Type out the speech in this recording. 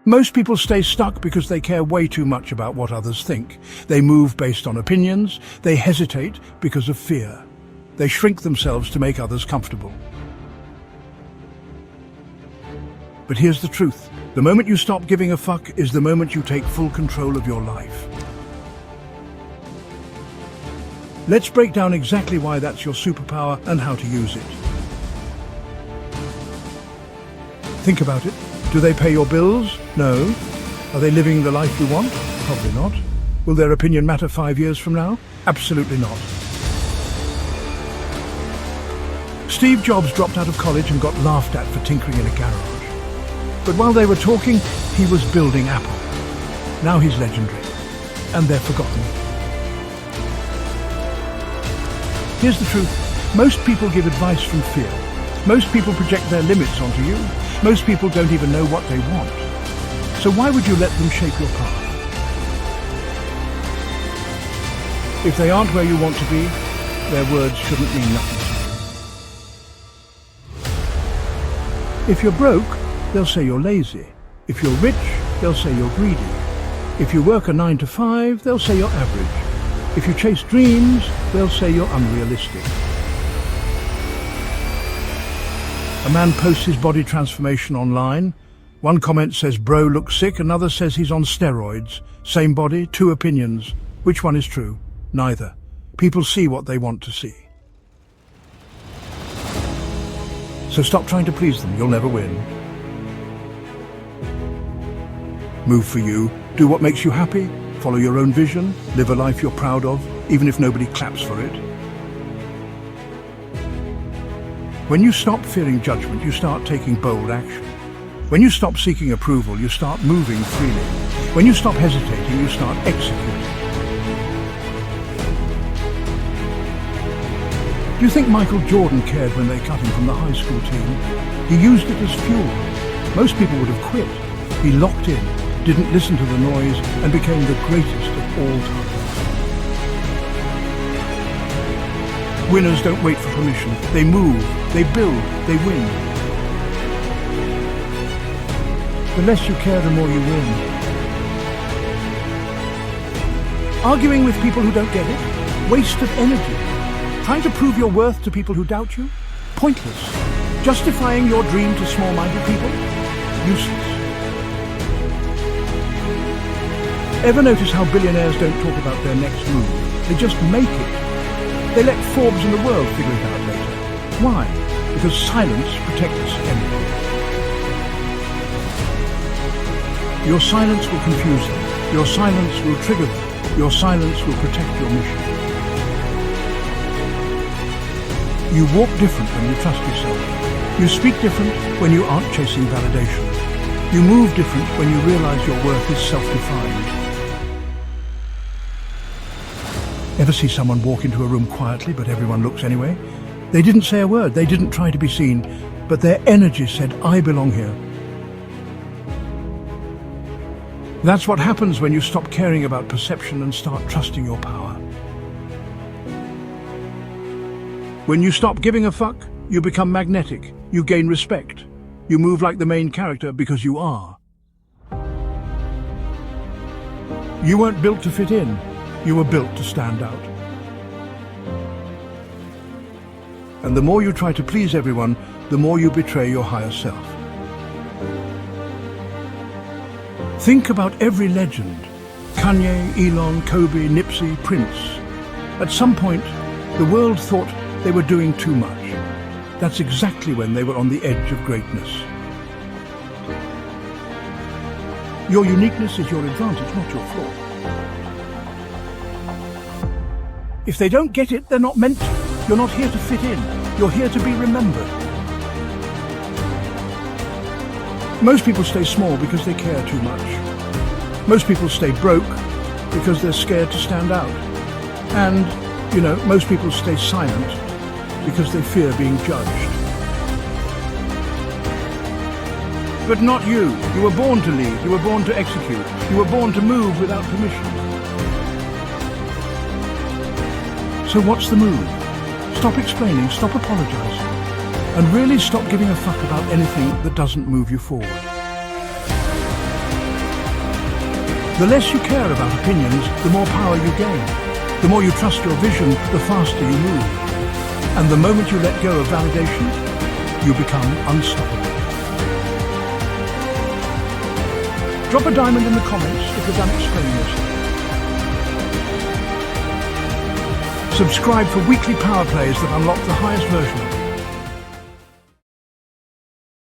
Most people stay stuck because they care way too much about what others think. They move based on opinions. They hesitate because of fear. They shrink themselves to make others comfortable. But here's the truth. The moment you stop giving a fuck is the moment you take full control of your life. Let's break down exactly why that's your superpower and how to use it. Think about it. Do they pay your bills? No. Are they living the life you want? Probably not. Will their opinion matter 5 years from now? Absolutely not. Steve Jobs dropped out of college and got laughed at for tinkering in a garage. But while they were talking, he was building Apple. Now he's legendary, and they're forgotten. Here's the truth. Most people give advice from fear. Most people project their limits onto you. Most people don't even know what they want. So why would you let them shape your path? If they aren't where you want to be, their words shouldn't mean nothing to you. If you're broke, they'll say you're lazy. If you're rich, they'll say you're greedy. If you work a 9 to 5, they'll say you're average. If you chase dreams, they'll say you're unrealistic. A man posts his body transformation online. One comment says, "Bro looks sick," another says he's on steroids. Same body, two opinions. Which one is true? Neither. People see what they want to see. So stop trying to please them, you'll never win. Move for you, do what makes you happy, follow your own vision, live a life you're proud of, even if nobody claps for it. When you stop fearing judgment, you start taking bold action. When you stop seeking approval, you start moving freely. When you stop hesitating, you start executing. Do you think Michael Jordan cared when they cut him from the high school team? He used it as fuel. Most people would have quit. He locked in, didn't listen to the noise, and became the greatest of all time. Winners don't wait for permission. They move, they build, they win. The less you care, the more you win. Arguing with people who don't get it? Waste of energy. Trying to prove your worth to people who doubt you? Pointless. Justifying your dream to small-minded people? Useless. Ever notice how billionaires don't talk about their next move? They just make it. They let Forbes and the world figure it out later. Why? Because silence protects energy. Your silence will confuse them. Your silence will trigger them. Your silence will protect your mission. You walk different when you trust yourself. You speak different when you aren't chasing validation. You move different when you realize your worth is self-defined. Ever see someone walk into a room quietly, but everyone looks anyway? They didn't say a word, they didn't try to be seen, but their energy said, "I belong here." That's what happens when you stop caring about perception and start trusting your power. When you stop giving a fuck, you become magnetic, you gain respect. You move like the main character because you are. You weren't built to fit in. You were built to stand out. And the more you try to please everyone, the more you betray your higher self. Think about every legend. Kanye, Elon, Kobe, Nipsey, Prince. At some point, the world thought they were doing too much. That's exactly when they were on the edge of greatness. Your uniqueness is your advantage, not your flaw. If they don't get it, they're not meant to. You're not here to fit in. You're here to be remembered. Most people stay small because they care too much. Most people stay broke because they're scared to stand out. And, most people stay silent because they fear being judged. But not you. You were born to lead. You were born to execute. You were born to move without permission. So what's the move? Stop explaining, stop apologizing, and really stop giving a fuck about anything that doesn't move you forward. The less you care about opinions, the more power you gain. The more you trust your vision, the faster you move. And the moment you let go of validation, you become unstoppable. Drop a diamond in the comments if you're done explaining yourself. Subscribe for weekly power plays that unlock the highest version of you.